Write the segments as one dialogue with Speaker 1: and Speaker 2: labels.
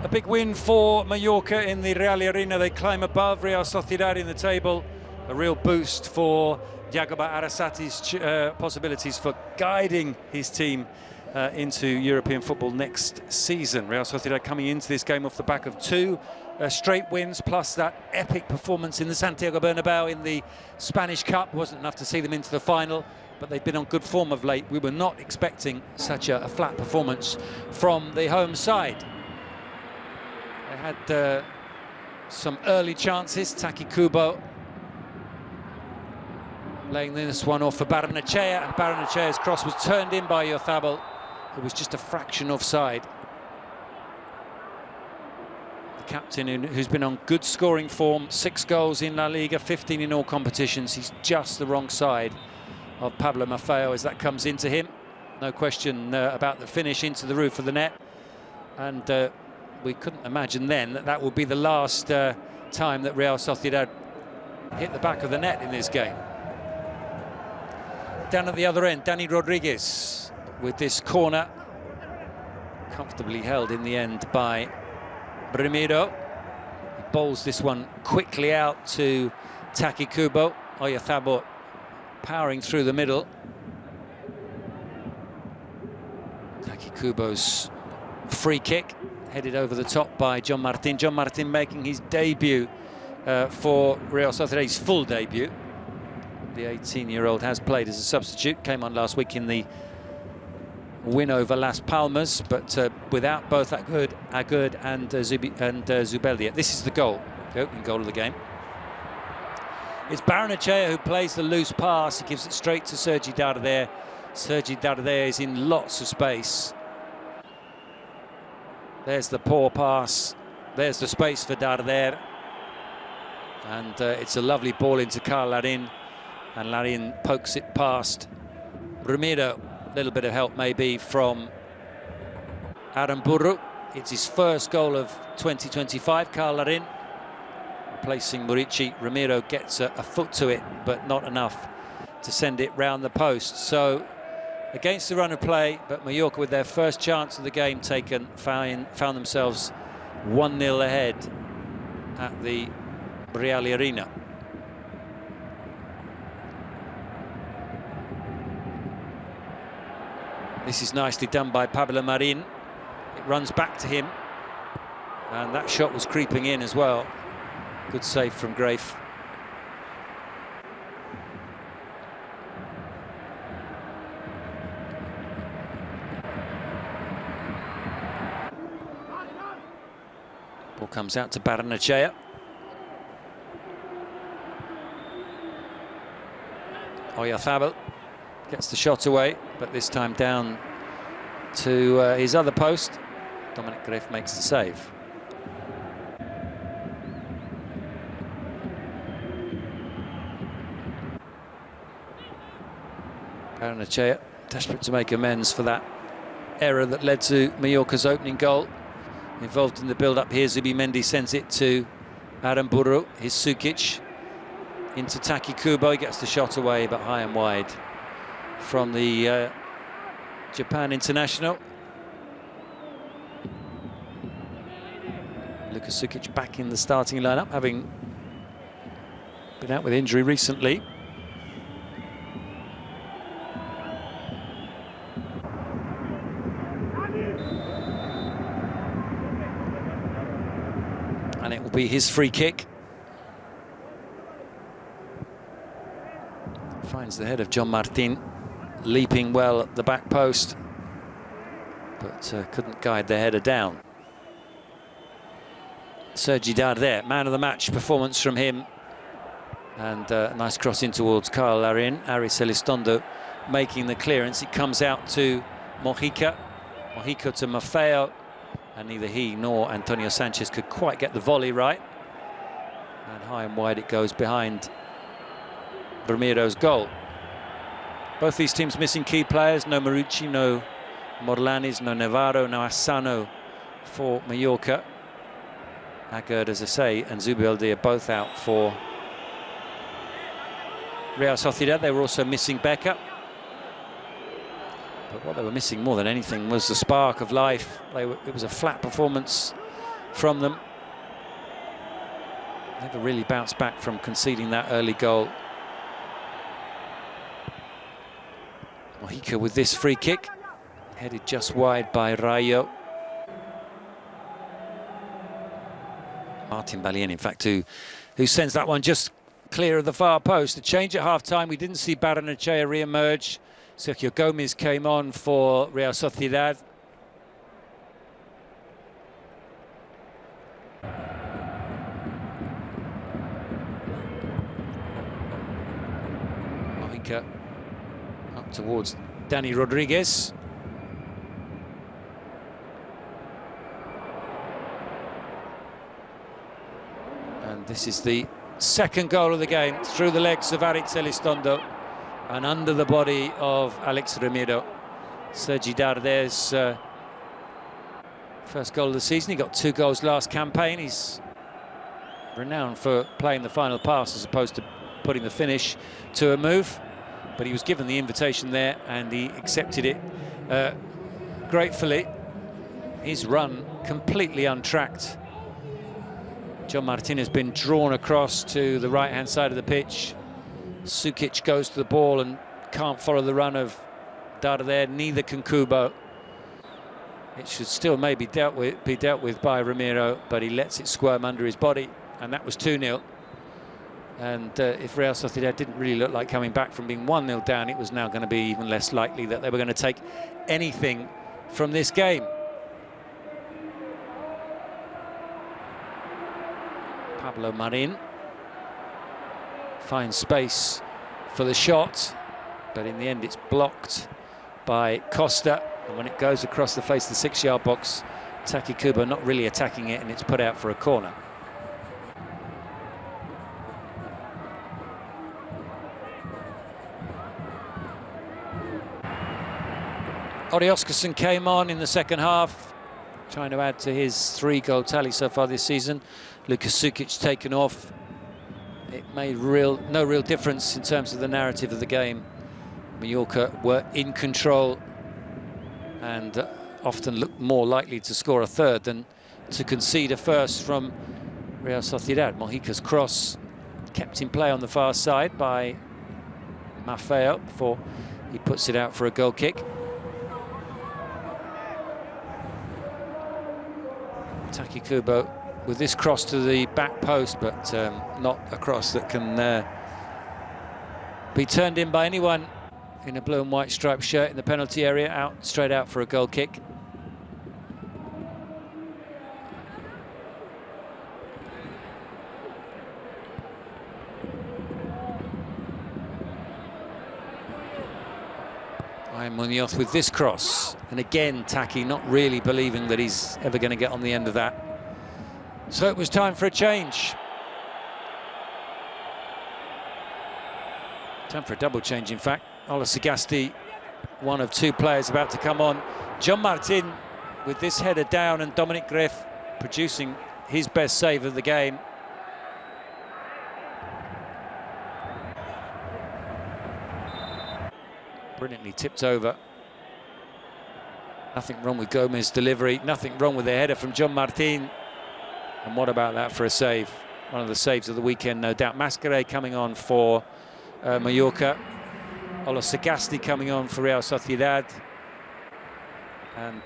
Speaker 1: A big win for Mallorca in the Real Arena. They climb above Real Sociedad in the table. A real boost for Jagoba Arrasati's possibilities for guiding his team into European football next season. Real Sociedad coming into this game off the back of two straight wins, plus that epic performance in the Santiago Bernabeu in the Spanish Cup. Wasn't enough to see them into the final, but they've been on good form of late. We were not expecting such a flat performance from the home side. They had some early chances. Taki Kubo laying this one off for Barrenechea, and Barrenechea's cross was turned in by Oyarzabal. It was just a fraction offside. The captain, who's been on good scoring form, 6 goals in LaLiga, 15 in all competitions. He's just the wrong side of Pablo Maffeo as that comes into him. No question about the finish into the roof of the net. And we couldn't imagine then that that would be the last time that Real Sociedad hit the back of the net in this game. Down at the other end, Dani Rodriguez with this corner, comfortably held in the end by Ramiro. He bowls this one quickly out to Taki Kubo. Oyarzabal powering through the middle. Taki Kubo's free kick headed over the top by John Martin. John Martin making his debut for Real Sociedad, his full debut. The 18-year-old has played as a substitute, came on last week in the win over Las Palmas, but without both Aguerd and Zubeldia. This is the goal, the opening goal of the game. It's Barrenechea who plays the loose pass. He gives it straight to Sergi Darder. Sergi Darder is in lots of space. There's the poor pass. There's the space for Darder. And it's a lovely ball into Carl Larin. And Larin pokes it past Ramiro. A little bit of help maybe from Aramburu. It's his first goal of 2025, Carl Larin. Replacing Murici. Ramiro gets a foot to it, but not enough to send it round the post. So against the run of play, but Mallorca with their first chance of the game taken, found themselves 1-0 ahead at the Real Arena. This is nicely done by Pablo Marin. It runs back to him, and that shot was creeping in as well. Good save from Grafe. Ball comes out to Barrenechea. Oyarzabal gets the shot away, but this time down to his other post. Dominic Grafe makes the save. Barrenechea desperate to make amends for that error that led to Mallorca's opening goal. Involved in the build-up here, Zubimendi sends it to Aramburu. His Sukic into Taki Kubo. He gets the shot away, but high and wide from the Japan international. Luka Sukic back in the starting lineup, having been out with injury recently. And it will be his free kick. Finds the head of John Martin, leaping well at the back post, but couldn't guide the header down. Sergi Darder, man of the match performance from him, and a nice cross in towards Carl Larin. Aris Elizondo making the clearance. It comes out to Mojica. Mojica to Maffeo, and neither he nor Antonio Sanchez could quite get the volley right. And high and wide it goes behind Ramiro's goal. Both these teams missing key players. No Marucci, no Morlanes, no Navarro, no Asano for Mallorca. Aguerd, as I say, and Zubeldia are both out for Real Sociedad. They were also missing Becker. But what they were missing more than anything was the spark of life. It was a flat performance from them. Never really bounced back from conceding that early goal. Mojica with this free kick, headed just wide by Rayo. Martin Balien, in fact, who sends that one just clear of the far post. A change at half-time. We didn't see Barrenechea re-emerge. Sergio Gomez came on for Real Sociedad. Mojica up towards Dani Rodriguez. And this is the second goal of the game, through the legs of Aritz Elizondo and under the body of Alex Ramiro. Sergi Darder's first goal of the season. He got 2 goals last campaign. He's renowned for playing the final pass as opposed to putting the finish to a move. But he was given the invitation there and he accepted it gratefully. His run completely untracked. John Martin has been drawn across to the right-hand side of the pitch. Sukic goes to the ball and can't follow the run of Darder. Neither can Kubo. It should still maybe be dealt with by Ramiro, but he lets it squirm under his body, and that was 2-0. And if Real Sociedad didn't really look like coming back from being 1-0 down, it was now going to be even less likely that they were going to take anything from this game. Pablo Marin finds space for the shot, but in the end it's blocked by Costa, and when it goes across the face of the 6-yard box, Taki Kubo not really attacking it, and it's put out for a corner. Ori Oskarsson came on in the second half, trying to add to his 3-goal tally so far this season. Luka Sukic taken off. It made no real difference in terms of the narrative of the game. Mallorca were in control and often looked more likely to score a third than to concede a first from Real Sociedad. Mojica's cross kept in play on the far side by Maffeo before he puts it out for a goal kick. Taki Kubo with this cross to the back post, but not a cross that can be turned in by anyone in a blue and white striped shirt in the penalty area. Straight out for a goal kick. Ryan Munoz with this cross, and again Taki not really believing that he's ever going to get on the end of that. So it was time for a change. Time for a double change, in fact. Ola Sagasti, one of 2 players about to come on. John Martin with this header down, and Dominic Greff producing his best save of the game. Brilliantly tipped over. Nothing wrong with Gomez's delivery, nothing wrong with the header from John Martin. And what about that for a save? One of the saves of the weekend, no doubt. Masquerade coming on for Mallorca. Ola Sagasti coming on for Real Sociedad. And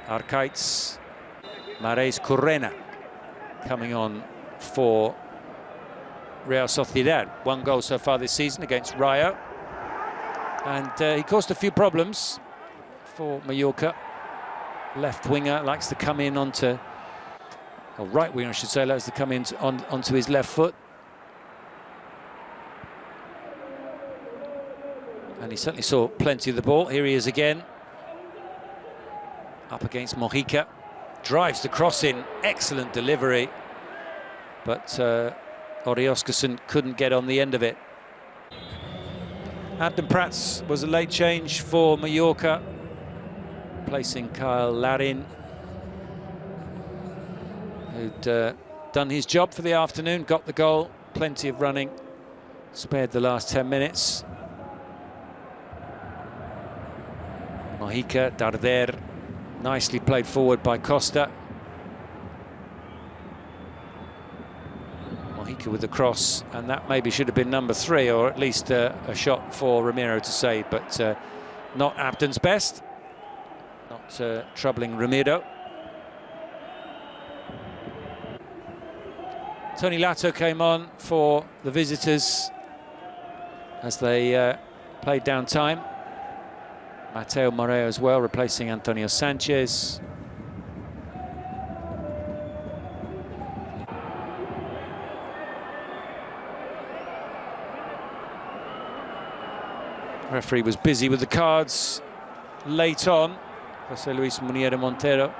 Speaker 1: Arcaiz Marais Correna coming on for Real Sociedad. 1 goal so far this season against Rayo. And he caused a few problems for Mallorca. Left winger likes to come in onto, or right winger I should say, likes to come in onto his left foot. And he certainly saw plenty of the ball. Here he is again. Up against Mojica. Drives the cross in. Excellent delivery. But Ori Oskarsson couldn't get on the end of it. Adnan Prats was a late change for Mallorca, placing Kyle Larin, who'd done his job for the afternoon, got the goal, plenty of running, spared the last 10 minutes. Mojica, Darder, nicely played forward by Costa. Iker with the cross, and that maybe should have been number 3, or at least a shot for Ramiro to save, but not Abden's best. Not troubling Ramiro. Tony Lato came on for the visitors as they played down time. Mateo Moreo as well, replacing Antonio Sanchez. The referee was busy with the cards late on. José Luis Muniera Montero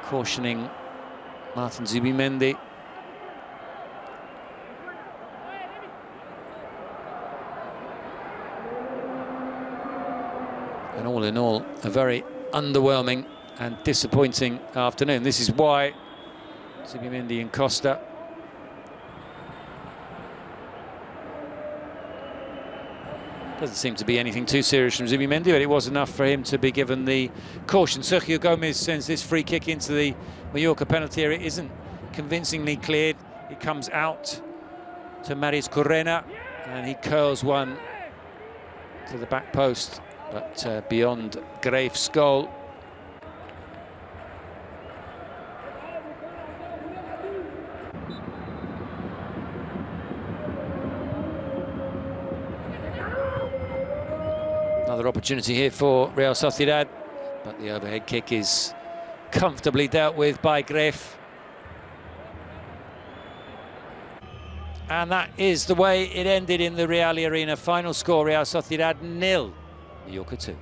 Speaker 1: cautioning Martin Zubimendi. And all in all, a very underwhelming and disappointing afternoon. This is why Zubimendi and Costa doesn't seem to be anything too serious from Zubimendi, but it was enough for him to be given the caution. Sergio Gomez sends this free kick into the Mallorca penalty area. It isn't convincingly cleared. It comes out to Maris Correna, and he curls one to the back post, but beyond Greif's goal. Another opportunity here for Real Sociedad, but the overhead kick is comfortably dealt with by Greif. And that is the way it ended in the Real Arena. Final score, Real Sociedad 0, Mallorca 2.